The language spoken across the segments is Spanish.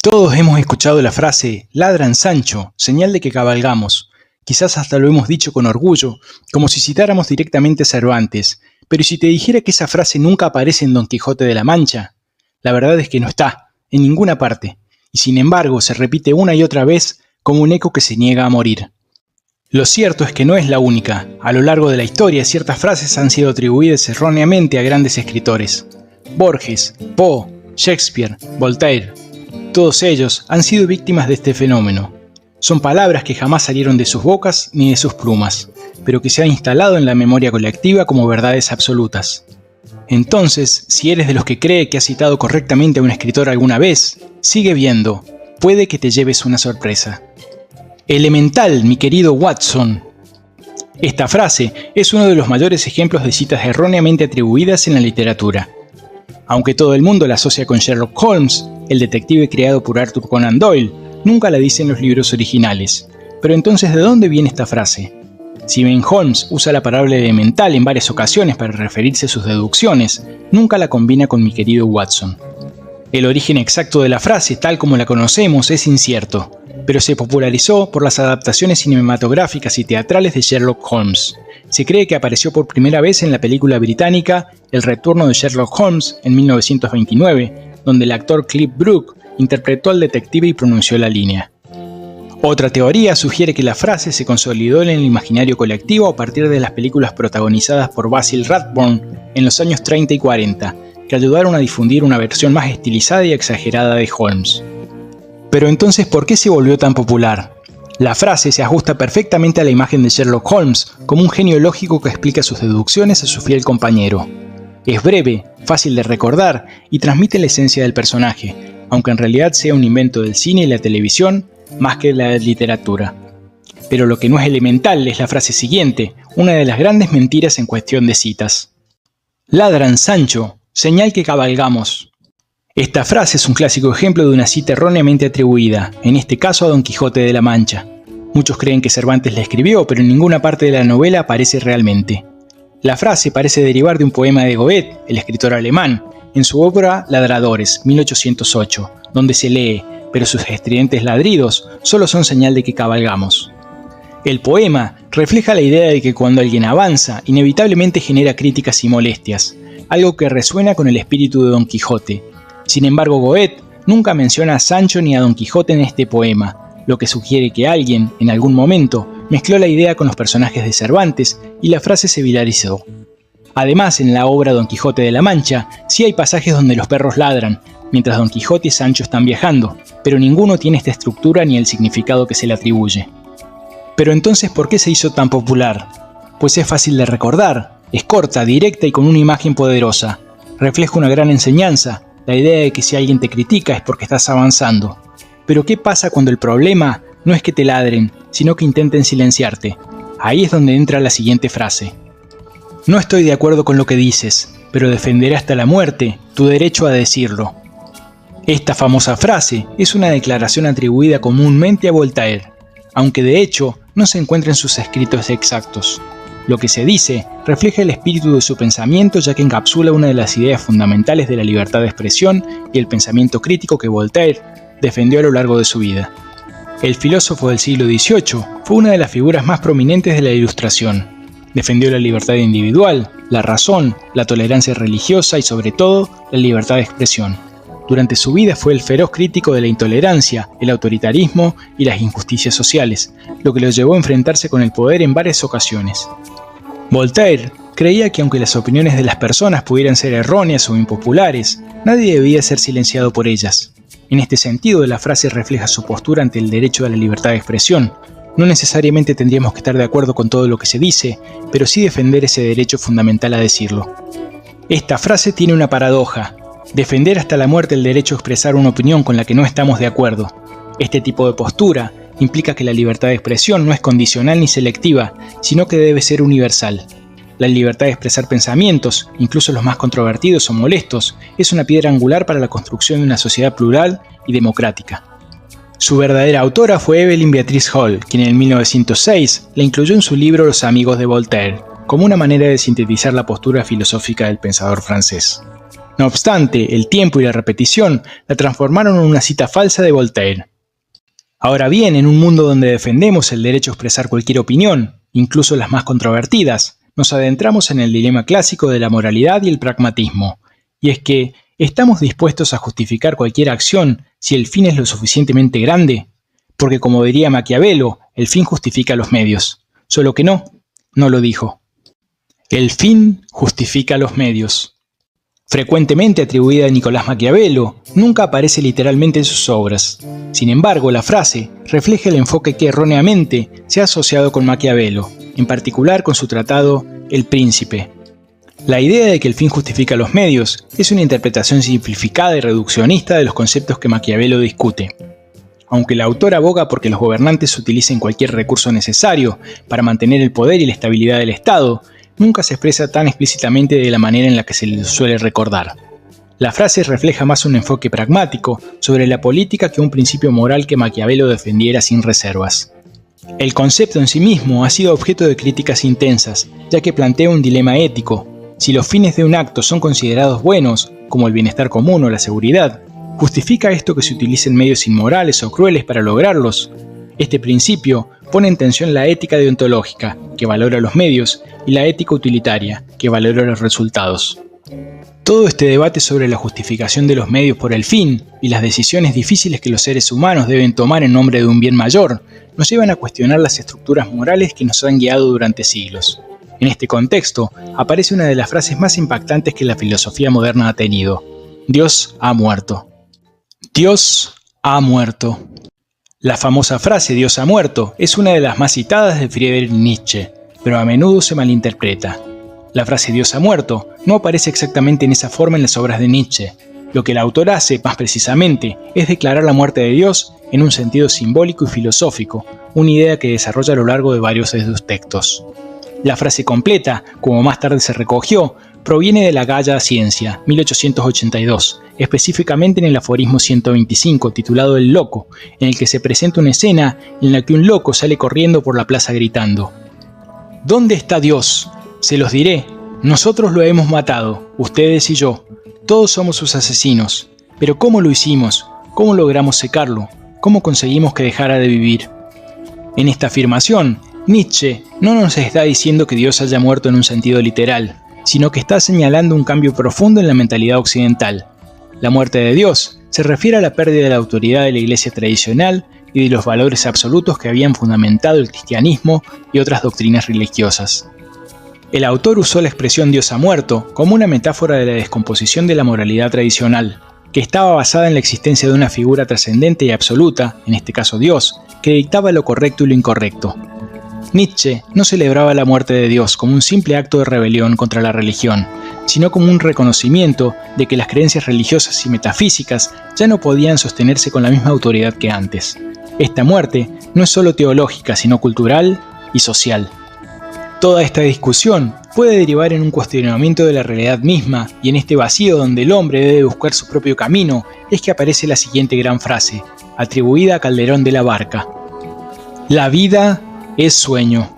Todos hemos escuchado la frase "ladran Sancho", señal de que cabalgamos. Quizás hasta lo hemos dicho con orgullo, como si citáramos directamente a Cervantes. Pero ¿y si te dijera que esa frase nunca aparece en Don Quijote de la Mancha? La verdad es que no está, en ninguna parte, y sin embargo se repite una y otra vez como un eco que se niega a morir. Lo cierto es que no es la única. A lo largo de la historia, ciertas frases han sido atribuidas erróneamente a grandes escritores. Borges, Poe, Shakespeare, Voltaire. Todos ellos han sido víctimas de este fenómeno. Son palabras que jamás salieron de sus bocas ni de sus plumas, pero que se han instalado en la memoria colectiva como verdades absolutas. Entonces, si eres de los que cree que ha citado correctamente a un escritor alguna vez, sigue viendo. Puede que te lleves una sorpresa. Elemental, mi querido Watson. Esta frase es uno de los mayores ejemplos de citas erróneamente atribuidas en la literatura. Aunque todo el mundo la asocia con Sherlock Holmes, el detective creado por Arthur Conan Doyle, nunca la dice en los libros originales. Pero entonces, ¿de dónde viene esta frase? Si bien Holmes usa la palabra elemental en varias ocasiones para referirse a sus deducciones, nunca la combina con mi querido Watson. El origen exacto de la frase, tal como la conocemos, es incierto, pero se popularizó por las adaptaciones cinematográficas y teatrales de Sherlock Holmes. Se cree que apareció por primera vez en la película británica El retorno de Sherlock Holmes en 1929, donde el actor Cliff Brooke interpretó al detective y pronunció la línea. Otra teoría sugiere que la frase se consolidó en el imaginario colectivo a partir de las películas protagonizadas por Basil Rathbone en los años 30 y 40, que ayudaron a difundir una versión más estilizada y exagerada de Holmes. Pero entonces, ¿por qué se volvió tan popular? La frase se ajusta perfectamente a la imagen de Sherlock Holmes como un genio lógico que explica sus deducciones a su fiel compañero. Es breve, fácil de recordar y transmite la esencia del personaje, aunque en realidad sea un invento del cine y la televisión más que de la literatura. Pero lo que no es elemental es la frase siguiente, una de las grandes mentiras en cuestión de citas. Ladran Sancho, señal que cabalgamos. Esta frase es un clásico ejemplo de una cita erróneamente atribuida, en este caso a Don Quijote de la Mancha. Muchos creen que Cervantes la escribió, pero en ninguna parte de la novela aparece realmente. La frase parece derivar de un poema de Goethe, el escritor alemán, en su obra Ladradores, 1808, donde se lee: pero sus estridentes ladridos solo son señal de que cabalgamos. El poema refleja la idea de que cuando alguien avanza, inevitablemente genera críticas y molestias, algo que resuena con el espíritu de Don Quijote. Sin embargo, Goethe nunca menciona a Sancho ni a Don Quijote en este poema, lo que sugiere que alguien, en algún momento, mezcló la idea con los personajes de Cervantes y la frase se viralizó. Además, en la obra Don Quijote de la Mancha, sí hay pasajes donde los perros ladran, mientras Don Quijote y Sancho están viajando, pero ninguno tiene esta estructura ni el significado que se le atribuye. Pero entonces, ¿por qué se hizo tan popular? Pues es fácil de recordar, es corta, directa y con una imagen poderosa. Refleja una gran enseñanza, la idea de que si alguien te critica es porque estás avanzando. Pero ¿qué pasa cuando el problema no es que te ladren, sino que intenten silenciarte? Ahí es donde entra la siguiente frase. No estoy de acuerdo con lo que dices, pero defenderé hasta la muerte tu derecho a decirlo. Esta famosa frase es una declaración atribuida comúnmente a Voltaire, aunque de hecho no se encuentra en sus escritos exactos. Lo que se dice refleja el espíritu de su pensamiento, ya que encapsula una de las ideas fundamentales de la libertad de expresión y el pensamiento crítico que Voltaire defendió a lo largo de su vida. El filósofo del siglo XVIII fue una de las figuras más prominentes de la Ilustración. Defendió la libertad individual, la razón, la tolerancia religiosa y sobre todo la libertad de expresión. Durante su vida fue el feroz crítico de la intolerancia, el autoritarismo y las injusticias sociales, lo que lo llevó a enfrentarse con el poder en varias ocasiones. Voltaire creía que aunque las opiniones de las personas pudieran ser erróneas o impopulares, nadie debía ser silenciado por ellas. En este sentido, la frase refleja su postura ante el derecho a la libertad de expresión. No necesariamente tendríamos que estar de acuerdo con todo lo que se dice, pero sí defender ese derecho fundamental a decirlo. Esta frase tiene una paradoja: defender hasta la muerte el derecho a expresar una opinión con la que no estamos de acuerdo. Este tipo de postura implica que la libertad de expresión no es condicional ni selectiva, sino que debe ser universal. La libertad de expresar pensamientos, incluso los más controvertidos o molestos, es una piedra angular para la construcción de una sociedad plural y democrática. Su verdadera autora fue Evelyn Beatrice Hall, quien en 1906 la incluyó en su libro Los amigos de Voltaire, como una manera de sintetizar la postura filosófica del pensador francés. No obstante, el tiempo y la repetición la transformaron en una cita falsa de Voltaire. Ahora bien, en un mundo donde defendemos el derecho a expresar cualquier opinión, incluso las más controvertidas, nos adentramos en el dilema clásico de la moralidad y el pragmatismo. Y es que, ¿estamos dispuestos a justificar cualquier acción si el fin es lo suficientemente grande? Porque como diría Maquiavelo, el fin justifica los medios. Solo que no lo dijo. El fin justifica los medios. Frecuentemente atribuida a Nicolás Maquiavelo, nunca aparece literalmente en sus obras. Sin embargo, la frase refleja el enfoque que erróneamente se ha asociado con Maquiavelo, en particular con su tratado El Príncipe. La idea de que el fin justifica los medios es una interpretación simplificada y reduccionista de los conceptos que Maquiavelo discute. Aunque el autor aboga porque los gobernantes utilicen cualquier recurso necesario para mantener el poder y la estabilidad del Estado, nunca se expresa tan explícitamente de la manera en la que se le suele recordar. La frase refleja más un enfoque pragmático sobre la política que un principio moral que Maquiavelo defendiera sin reservas. El concepto en sí mismo ha sido objeto de críticas intensas, ya que plantea un dilema ético. Si los fines de un acto son considerados buenos, como el bienestar común o la seguridad, ¿justifica esto que se utilicen medios inmorales o crueles para lograrlos? Este principio pone en tensión la ética deontológica, que valora los medios, y la ética utilitaria, que valora los resultados. Todo este debate sobre la justificación de los medios por el fin y las decisiones difíciles que los seres humanos deben tomar en nombre de un bien mayor, nos llevan a cuestionar las estructuras morales que nos han guiado durante siglos. En este contexto, aparece una de las frases más impactantes que la filosofía moderna ha tenido: Dios ha muerto. Dios ha muerto. La famosa frase Dios ha muerto es una de las más citadas de Friedrich Nietzsche, pero a menudo se malinterpreta. La frase Dios ha muerto no aparece exactamente en esa forma en las obras de Nietzsche. Lo que el autor hace, más precisamente, es declarar la muerte de Dios en un sentido simbólico y filosófico, una idea que desarrolla a lo largo de varios de sus textos. La frase completa, como más tarde se recogió, proviene de la Galla Ciencia, 1882, específicamente en el aforismo 125, titulado El Loco, en el que se presenta una escena en la que un loco sale corriendo por la plaza gritando: ¿Dónde está Dios? Se los diré, nosotros lo hemos matado, ustedes y yo, todos somos sus asesinos. Pero ¿cómo lo hicimos? ¿Cómo logramos secarlo? ¿Cómo conseguimos que dejara de vivir? En esta afirmación, Nietzsche no nos está diciendo que Dios haya muerto en un sentido literal, sino que está señalando un cambio profundo en la mentalidad occidental. La muerte de Dios se refiere a la pérdida de la autoridad de la Iglesia tradicional y de los valores absolutos que habían fundamentado el cristianismo y otras doctrinas religiosas. El autor usó la expresión Dios ha muerto como una metáfora de la descomposición de la moralidad tradicional, que estaba basada en la existencia de una figura trascendente y absoluta, en este caso Dios, que dictaba lo correcto y lo incorrecto. Nietzsche no celebraba la muerte de Dios como un simple acto de rebelión contra la religión, sino como un reconocimiento de que las creencias religiosas y metafísicas ya no podían sostenerse con la misma autoridad que antes. Esta muerte no es solo teológica, sino cultural y social. Toda esta discusión puede derivar en un cuestionamiento de la realidad misma, y en este vacío donde el hombre debe buscar su propio camino es que aparece la siguiente gran frase, atribuida a Calderón de la Barca: La vida es sueño.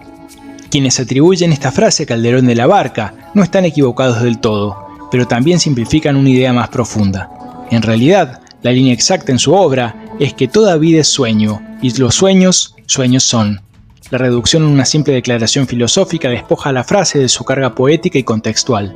Quienes atribuyen esta frase a Calderón de la Barca no están equivocados del todo, pero también simplifican una idea más profunda. En realidad, la línea exacta en su obra es que toda vida es sueño, y los sueños, sueños son. La reducción en una simple declaración filosófica despoja a la frase de su carga poética y contextual.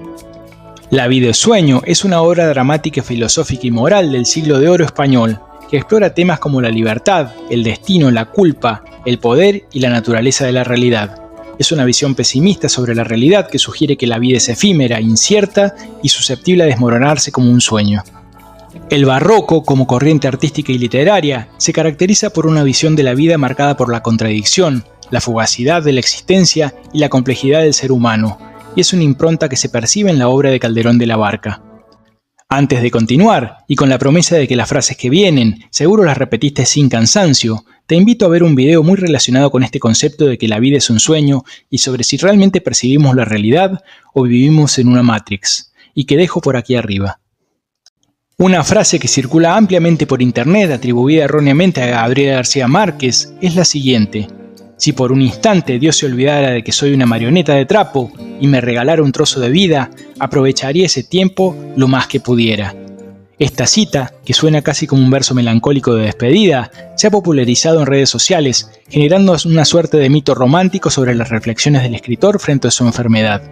La vida es sueño es una obra dramática, filosófica y moral del siglo de oro español, que explora temas como la libertad, el destino, la culpa, el poder y la naturaleza de la realidad. Es una visión pesimista sobre la realidad que sugiere que la vida es efímera, incierta y susceptible a desmoronarse como un sueño. El barroco, como corriente artística y literaria, se caracteriza por una visión de la vida marcada por la contradicción, la fugacidad de la existencia y la complejidad del ser humano, y es una impronta que se percibe en la obra de Calderón de la Barca. Antes de continuar, y con la promesa de que las frases que vienen seguro las repetiste sin cansancio, te invito a ver un video muy relacionado con este concepto de que la vida es un sueño y sobre si realmente percibimos la realidad o vivimos en una Matrix, y que dejo por aquí arriba. Una frase que circula ampliamente por internet, atribuida erróneamente a Gabriel García Márquez, es la siguiente: Si por un instante Dios se olvidara de que soy una marioneta de trapo y me regalara un trozo de vida, aprovecharía ese tiempo lo más que pudiera. Esta cita, que suena casi como un verso melancólico de despedida, se ha popularizado en redes sociales, generando una suerte de mito romántico sobre las reflexiones del escritor frente a su enfermedad.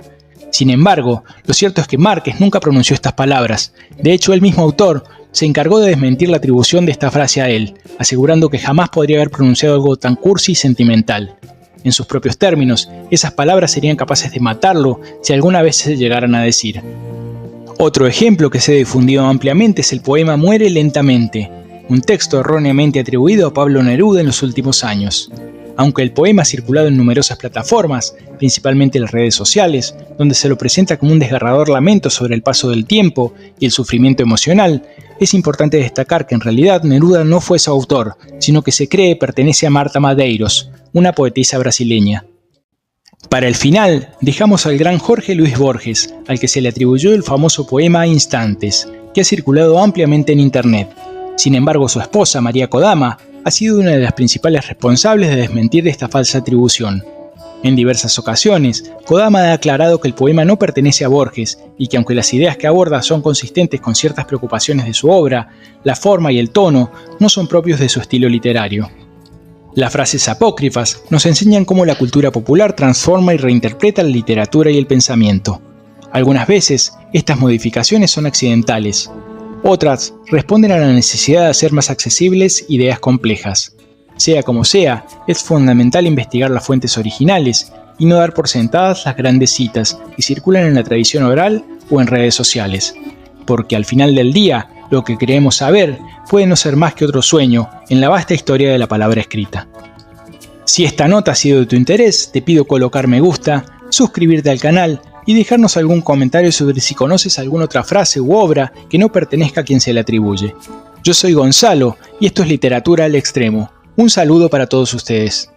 Sin embargo, lo cierto es que Márquez nunca pronunció estas palabras. De hecho, el mismo autor se encargó de desmentir la atribución de esta frase a él, asegurando que jamás podría haber pronunciado algo tan cursi y sentimental. En sus propios términos, esas palabras serían capaces de matarlo si alguna vez se llegaran a decir. Otro ejemplo que se ha difundido ampliamente es el poema Muere lentamente, un texto erróneamente atribuido a Pablo Neruda en los últimos años. Aunque el poema ha circulado en numerosas plataformas, principalmente en las redes sociales, donde se lo presenta como un desgarrador lamento sobre el paso del tiempo y el sufrimiento emocional, es importante destacar que en realidad Neruda no fue su autor, sino que se cree pertenece a Marta Madeiros, una poetisa brasileña. Para el final, dejamos al gran Jorge Luis Borges, al que se le atribuyó el famoso poema Instantes, que ha circulado ampliamente en internet. Sin embargo, su esposa, María Kodama, ha sido una de las principales responsables de desmentir esta falsa atribución. En diversas ocasiones, Kodama ha aclarado que el poema no pertenece a Borges y que aunque las ideas que aborda son consistentes con ciertas preocupaciones de su obra, la forma y el tono no son propios de su estilo literario. Las frases apócrifas nos enseñan cómo la cultura popular transforma y reinterpreta la literatura y el pensamiento. Algunas veces, estas modificaciones son accidentales. Otras responden a la necesidad de hacer más accesibles ideas complejas. Sea como sea, es fundamental investigar las fuentes originales y no dar por sentadas las grandes citas que circulan en la tradición oral o en redes sociales. Porque al final del día, lo que creemos saber puede no ser más que otro sueño en la vasta historia de la palabra escrita. Si esta nota ha sido de tu interés, te pido colocar me gusta, suscribirte al canal y dejarnos algún comentario sobre si conoces alguna otra frase u obra que no pertenezca a quien se le atribuye. Yo soy Gonzalo y esto es Literatura al Extremo. Un saludo para todos ustedes.